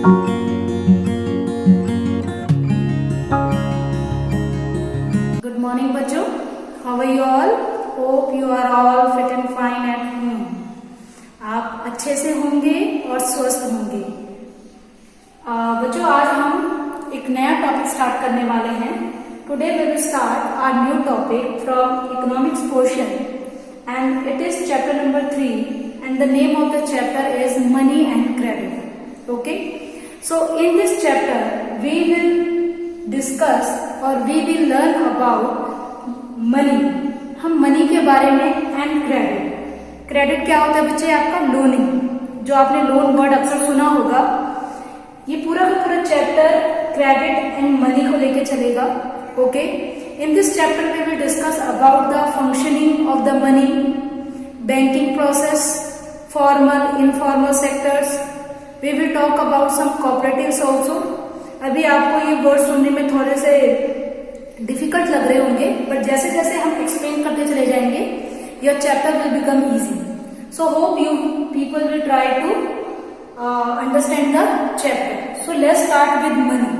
Good morning बच्चों, how are you all? Hope you are all fit and fine at home. आप अच्छे से होंगे और स्वस्थ होंगे। बच्चों आज हम एक नया टॉपिक स्टार्ट करने वाले हैं। Today we will start our new topic from economics portion and it is chapter number 3 and the name of the chapter is money and credit. Okay, so in this chapter we will discuss or we will learn about money. हम money के बारे में and credit. Credit क्या होता है बच्चे? आपका loaning, जो आपने लोन वर्ड अक्सर सुना होगा। ये पूरा का पूरा चैप्टर क्रेडिट एंड मनी को लेके चलेगा। Okay, in this chapter we will discuss about the functioning of the money, banking process, formal informal sectors. We will talk about some cooperatives also. अभी आपको ये वर्ड सुनने में थोड़े से डिफिकल्ट लग रहे होंगे, बट जैसे जैसे हम एक्सप्लेन करते चले जाएंगे your chapter will become easy. So hope you people will try to understand the chapter. So let's start with money.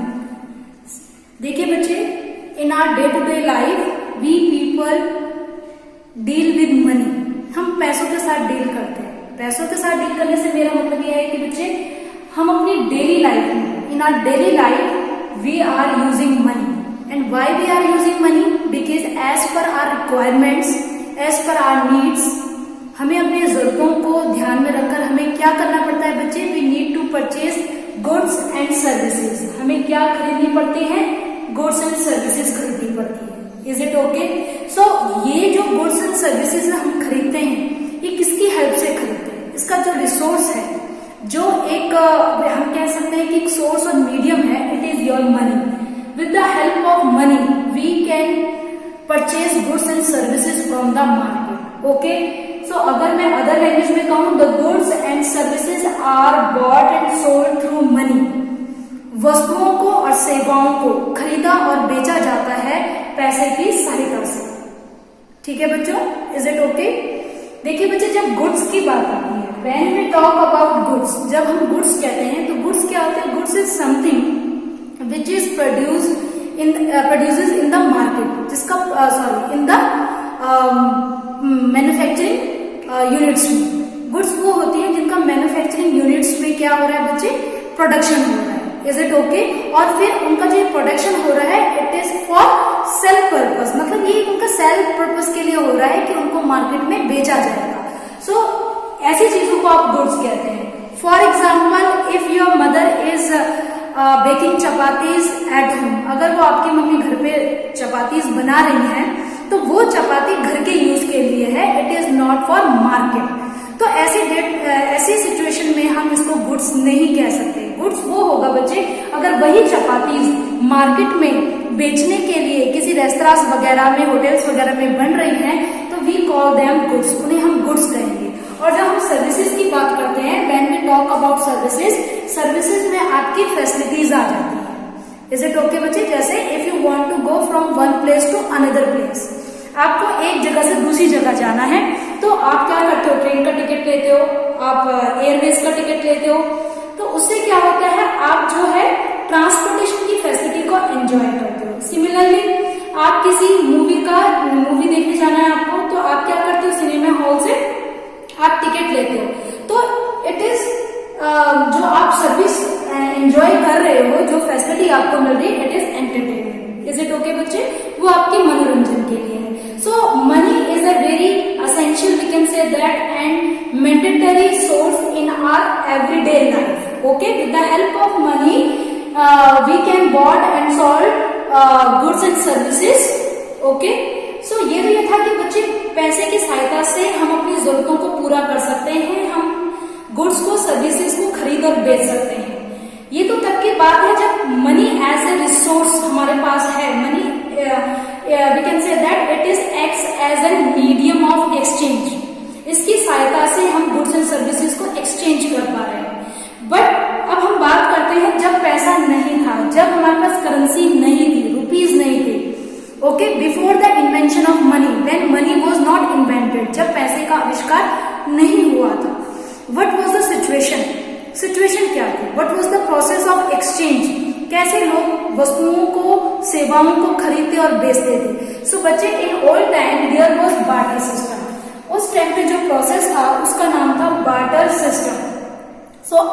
देखिए बच्चे, in our day to day life we people deal with money. हम पैसों के साथ deal करते हैं। पैसों के साथ डील करने से मेरा मतलब यह है कि बच्चे हम अपनी डेली लाइफ में, in our daily life we are using money and why we are using money? Because as per our requirements, as per our needs, हमें अपनी जरूरतों को ध्यान में रखकर हमें क्या करना पड़ता है बच्चे? We need to purchase goods and services. हमें क्या खरीदनी पड़ती है? Goods and services खरीदनी पड़ती है। Is it okay? So ये जो goods and services हम खरीदते हैं, ये किसकी हेल्प से खरीदते हैं? इसका जो रिसोर्स है, जो एक हम कह सकते हैं कि एक सोर्स और मीडियम है, it is your money. With the help of money we can purchase goods and services from the market. Okay, so अगर मैं अदर लैंग्वेज में कहूं, the goods and services are bought and sold through money. वस्तुओं को और सेवाओं को खरीदा और बेचा जाता है पैसे की सहायता से। ठीक है बच्चों, इज इट ओके? देखिए बच्चे, जब गुड्स की बात आती है, when we talk about goods, जब हम गुड्स कहते हैं तो गुड्स क्या होते हैं? Goods is something which is produces in the market, जिसका इन द मैन्युफैक्चरिंग यूनिट्स में। गुड्स वो होती है जिनका मैन्युफैक्चरिंग यूनिट्स में क्या हो रहा है बच्चे? प्रोडक्शन हो रहा है। Is it okay? और फिर उनका जो प्रोडक्शन हो रहा है it is for self purpose, मतलब ये उनका सेल्फ पर्पस के लिए हो रहा है कि उनको मार्केट में बेचा जाएगा। सो ऐसी चीजों को आप गुड्स कहते हैं। For example, if your mother is baking chapatis at home, अगर वो आपकी मम्मी घर पे चपातीज बना रही हैं तो वो चपाती घर के यूज के लिए है, it is not for market. तो ऐसी सिचुएशन में हम इसको गुड्स नहीं कह सकते। गुड्स वो होगा बच्चे अगर वही चपातीज मार्केट में बेचने के लिए किसी रेस्टोरेंट्स वगैरह में, होटल्स वगैरह में बन रही हैं तो वी कॉल देम गुड्स, उन्हें हम गुड्स कहेंगे। और जब हम सर्विसेज की बात करते हैं, when we talk about services, services में आपकी फैसिलिटीज आ जाती है। इज इट ओके बच्चे? जैसे if you want to go from one place to another place, आपको एक जगह से दूसरी जगह जाना है तो आप क्या करते हो? ट्रेन का टिकट लेते हो, आप एयरवेज का टिकट लेते हो। तो उससे क्या होता है? आप जो है ट्रांसपोर्टेशन की फैसिलिटी को एंजॉय करते हो। सिमिलरली आप किसी मूवी देखने जाना है आपको, तो आप क्या करते हो? सिनेमा हॉल से आप टिकट लेते हो। तो इट इज जो आप सर्विस एंजॉय कर रहे हो, जो फैसिलिटी आपको मिल रही है, it is entertainment. Is it okay बच्चे? वो आपके मनोरंजन के लिए है। So money is a very essential, we can say that, and mandatory source in our everyday life. Okay, with the help of money we can bought and solve goods and services. Okay, so ये तो ये था कि बच्चे पैसे की सहायता से हम अपनी जरूरतों को पूरा कर सकते हैं, हम गुड्स को, सर्विसेज को खरीद और बेच सकते हैं। ये तो तक की बात है जब मनी एज ए रिसोर्स हमारे पास है। Money we can say that it is acts as a medium of exchange. इसकी सहायता से हम गुड्स एंड सर्विसेज को एक्सचेंज कर पा रहे हैं। बट अब हम बात करते हैं जब पैसा नहीं था, जब हमारे पास करेंसी नहीं थी, रुपीज नहीं थे। Okay, before the invention of money, when money was not invented, जब पैसे का आविष्कार नहीं हुआ था, what was the situation? Situation क्या थी? What was the process exchange, कैसे लोग वस्तुओं को, सेवाओं को खरीदते और बेचते थे। सो बच्चे, in old time there was barter system. उस टाइम पे जो प्रोसेस था उसका नाम था barter system. So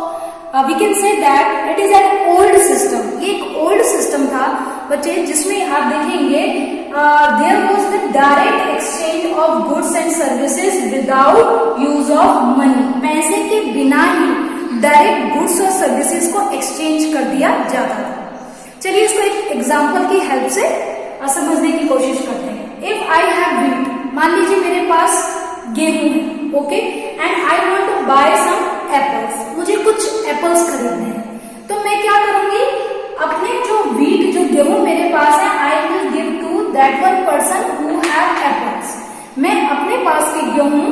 we can say that it is an old system. ये एक ओल्ड सिस्टम था बच्चे, जिसमें आप देखेंगे there was the direct exchange of goods and services without use of money. पैसे के बिना ही डायरेक्ट गुड्स और सर्विसेज को एक्सचेंज कर दिया जाता था। चलिए इसको एक एग्जांपल की हेल्प से समझने की कोशिश करते हैं। इफ आई हैव व्हीट, मान लीजिए मेरे पास गेहूं है, okay, and I want to buy some apples. मुझे कुछ एप्पल्स खरीदने हैं, तो मैं क्या करूंगी, अपने जो व्हीट, जो गेहूं मेरे पास है, I will give to that one person who have apples. मैं अपने पास के गेहूं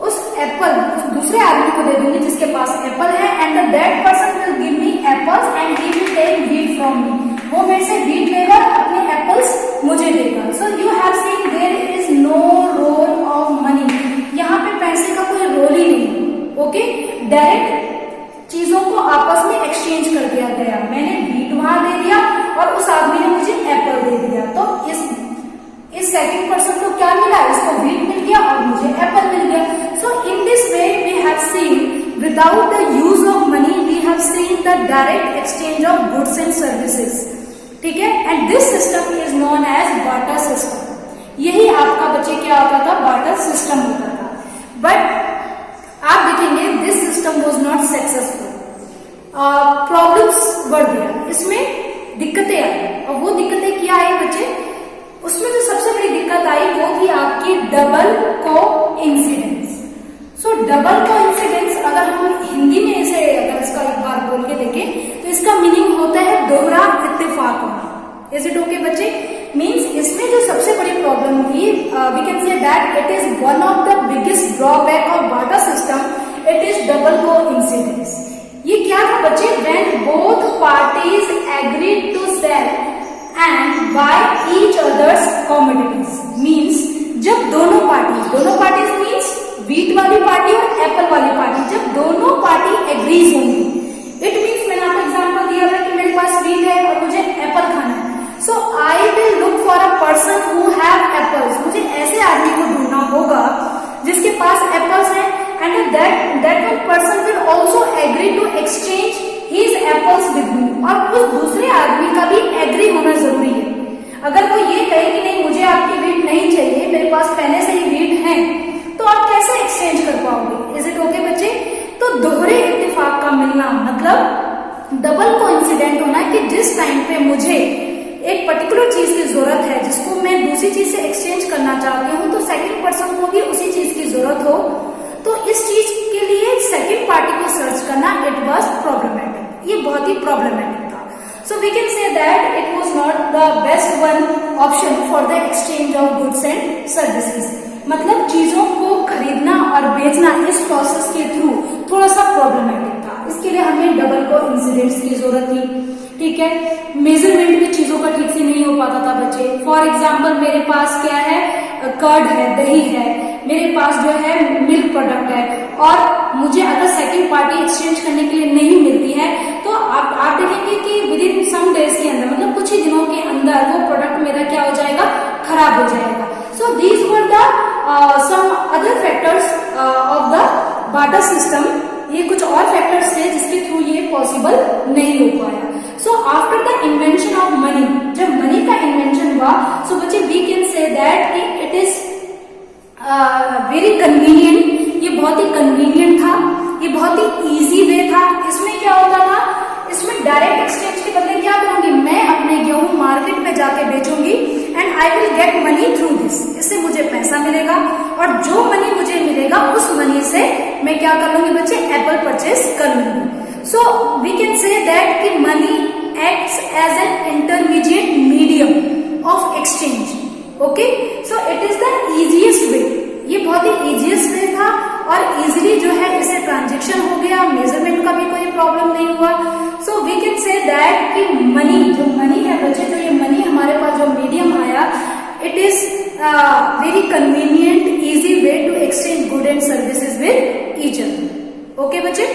उस एप्पल, उस दूसरे आदमी को दे दूंगी जिसके पास एप्पल है, and that person will give me apples and he will take wheat from me. वो मेरे से व्हीट लेगा, अपने एप्पल्स मुझे देगा। So you have seen there is no role of money. यहाँ पे पैसे का कोई रोल ही नहीं, ओके। डायरेक्ट चीजों को आपस में एक्सचेंज कर दिया गया। मैंने व्हीट वहां दे दिया और उस आदमी ने मुझे एप्पल दे दिया, तो इस सेकंड पर्सन को क्या मिला, इसको व्हीट मिल गया और मुझे एप्पल मिल गया। So in this way we have seen without the use of money we have seen the direct exchange of goods and services, ठीक है। And this system is known as barter system. यही आपका बच्चे क्या होता था, बार्टर सिस्टम होता था। बट आप देखेंगे this system was not successful, problems बढ़ गया, इसमें दिक्कतें आई। और वो दिक्कतें क्या आई बच्चे, उसमें जो सबसे बड़ी दिक्कत आई वो थी आपकी डबल कोइंसिडेंस। सो डबल कोइंसिडेंस, अगर हम हिंदी में इसे अगर इसका एक बार बोल के देखें तो इसका मीनिंग होता है दोहरा इत्तेफाक होना। इज इट ओके बच्चे? मीन्स इसमें जो सबसे बड़ी प्रॉब्लम थी, we can say that it is one of the biggest drawback of barter system, it is double coincidence. ये क्या था बच्चे, when both parties agreed to sell and buy each others commodities. Means जब दोनों parties means wheat वाली party और apple वाली party, जब दोनों पार्टी एग्रीज होंगी, इट मीन्स मैंने आपको एग्जांपल दिया था कि मेरे पास व्हीट है और मुझे एप्पल खाना है। So I will look for a person who have apples. मुझे ऐसे आदमी को ढूंढना होगा जिसके पास एप्पल्स हैं, and that one person will also agree to exchange his apples with me. और उस दूसरे आदमी का भी एग्री होना जरूरी है। अगर वो ये कहे कि नहीं मुझे आपकी व्हीट नहीं चाहिए, मेरे पास पहले से ही व्हीट है, तो आप कैसे एक्सचेंज कर पाओगे? इज इट ओके बच्चे? तो दोहरे इत्तेफाक का मिलना मतलब डबल कोइंसिडेंट होना कि जिस टाइम पे मुझे एक पर्टिकुलर चीज की जरूरत है जिसको मैं दूसरी चीज से एक्सचेंज करना चाहती हूँ, तो सेकंड पर्सन को भी उसी चीज की जरूरत हो, तो इस चीज के लिए सेकंड पार्टी को सर्च करना इट वाज प्रॉब्लमेटिक। ये बहुत ही प्रॉब्लमेटिक था। So we can say that it was not the best one option for the exchange of goods and services. मतलब चीजों को खरीदना और बेचना इस प्रोसेस के थ्रू थोड़ा सा प्रॉब्लमेटिक था। इसके लिए हमें डबल कोइंसिडेंस की जरूरत थी, ठीक है। मेजरमेंट भी चीजों का ठीक से नहीं हो पाता था बच्चे। फॉर एग्जाम्पल मेरे पास क्या है, कर्ड है, दही है, मेरे पास जो है मिल्क प्रोडक्ट है, और मुझे अगर सेकंड पार्टी एक्सचेंज करने के लिए नहीं मिलती है तो आप देखेंगे कि विद इन सम डेज के अंदर, मतलब कुछ ही दिनों के अंदर वो प्रोडक्ट मेरा क्या हो जाएगा, खराब हो जाएगा। So these were the some other factors of the barter system. ये कुछ और फैक्टर्स थे जिसके थ्रू ये पॉसिबल नहीं हो पाया। So after the invention of money, जब मनी का इन्वेंशन हुआ, सो बच्चे we can say that it is very convenient. ये बहुत ही कन्वीनियंट था, ये बहुत ही इजी वे था। इसमें क्या होता था, इसमें डायरेक्ट एक्सचेंज के बदले क्या करूंगी, मैं अपने गेहूं मार्केट में जाके बेचूंगी and I will get money through this. इससे मुझे पैसा मिलेगा और जो मनी मुझे मिलेगा उस मनी से मैं क्या कर लूंगी बच्चे, एप्पल परचेस कर लूंगी। So we can say that कि money acts as an intermediate medium of exchange. Okay, so it is the easiest way. ये बहुत ही इजीएस्ट वे था और इजीली जो है इसे ट्रांजेक्शन हो गया, मेजरमेंट का भी कोई प्रॉब्लम नहीं हुआ। So we can say that कि मनी, जो मनी है बच्चे, जो ये मनी हमारे पास जो मीडियम आया, it is very convenient easy way to exchange good and services with each other. Okay बच्चे।